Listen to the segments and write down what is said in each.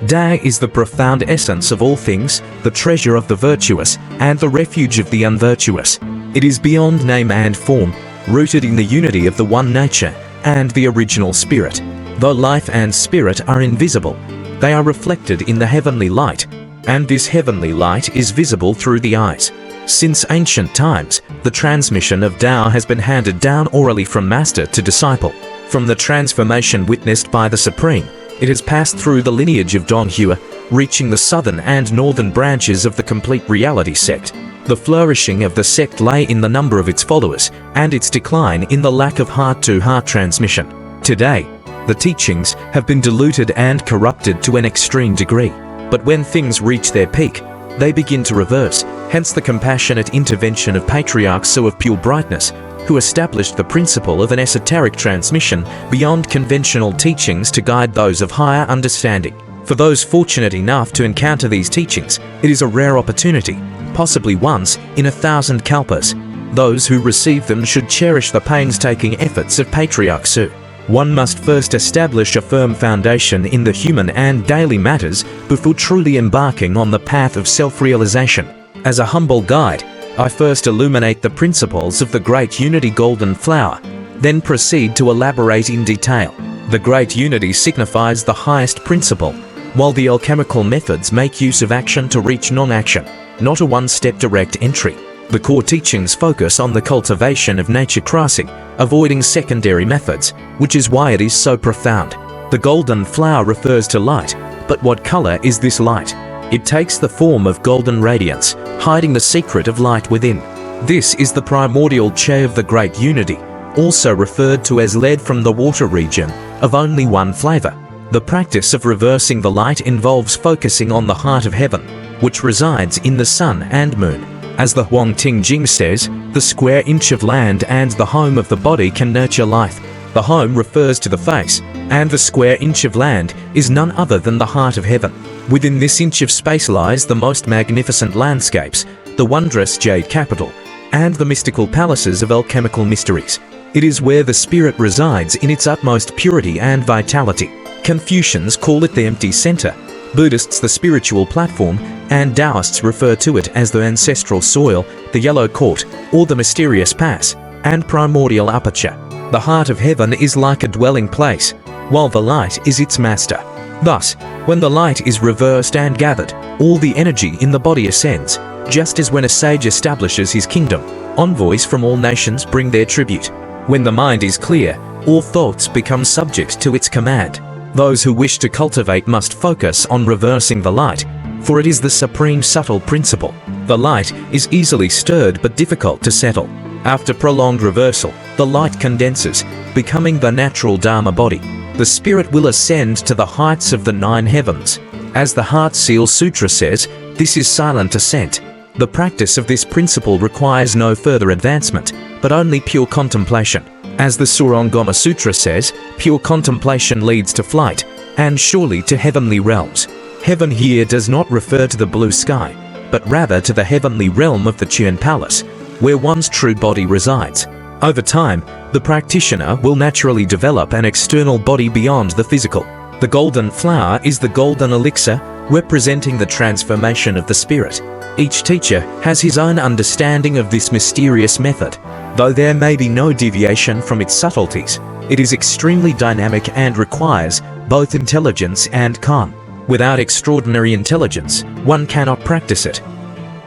Da is the profound essence of all things, the treasure of the virtuous, and the refuge of the unvirtuous. It is beyond name and form, rooted in the unity of the one nature and the original spirit. Though life and spirit are invisible, they are reflected in the heavenly light, and this heavenly light is visible through the eyes. Since ancient times, the transmission of Tao has been handed down orally from master to disciple. From the transformation witnessed by the Supreme, it has passed through the lineage of Jinhua, reaching the southern and northern branches of the Complete Reality sect. The flourishing of the sect lay in the number of its followers, and its decline in the lack of heart-to-heart transmission. Today, the teachings have been diluted and corrupted to an extreme degree. But when things reach their peak, they begin to reverse, hence the compassionate intervention of patriarchs so of pure brightness, who established the principle of an esoteric transmission beyond conventional teachings to guide those of higher understanding. For those fortunate enough to encounter these teachings, it is a rare opportunity, possibly once in 1,000 kalpas. Those who receive them should cherish the painstaking efforts of patriarchs who. One must first establish a firm foundation in the human and daily matters before truly embarking on the path of self-realization. As a humble guide, I first illuminate the principles of the Great Unity Golden Flower, then proceed to elaborate in detail. The Great Unity signifies the highest principle, while the alchemical methods make use of action to reach non-action, not a one-step direct entry. The core teachings focus on the cultivation of nature crossing, avoiding secondary methods, which is why it is so profound. The golden flower refers to light, but what color is this light? It takes the form of golden radiance, hiding the secret of light within. This is the primordial Che of the Great Unity, also referred to as lead from the water region, of only one flavor. The practice of reversing the light involves focusing on the heart of heaven, which resides in the sun and moon. As the Huang Ting Jing says, the square inch of land and the home of the body can nurture life. The home refers to the face, and the square inch of land is none other than the heart of heaven. Within this inch of space lies the most magnificent landscapes, the wondrous jade capital, and the mystical palaces of alchemical mysteries. It is where the spirit resides in its utmost purity and vitality. Confucians call it the empty center, Buddhists the spiritual platform, and Taoists refer to it as the ancestral soil, the yellow court, or the mysterious pass, and primordial aperture. The heart of heaven is like a dwelling place, while the light is its master. Thus, when the light is reversed and gathered, all the energy in the body ascends, just as when a sage establishes his kingdom, envoys from all nations bring their tribute. When the mind is clear, all thoughts become subject to its command. Those who wish to cultivate must focus on reversing the light, for it is the supreme subtle principle. The light is easily stirred but difficult to settle. After prolonged reversal, the light condenses, becoming the natural Dharma body. The spirit will ascend to the heights of the 9 heavens. As the Heart Seal Sutra says, this is silent ascent. The practice of this principle requires no further advancement, but only pure contemplation. As the Surangama Sutra says, pure contemplation leads to flight, and surely to heavenly realms. Heaven here does not refer to the blue sky, but rather to the heavenly realm of the Qian Palace, where one's true body resides. Over time, the practitioner will naturally develop an external body beyond the physical. The golden flower is the golden elixir, representing the transformation of the spirit. Each teacher has his own understanding of this mysterious method. Though there may be no deviation from its subtleties, it is extremely dynamic and requires both intelligence and calm. Without extraordinary intelligence, one cannot practice it.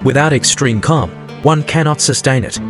Without extreme calm, one cannot sustain it.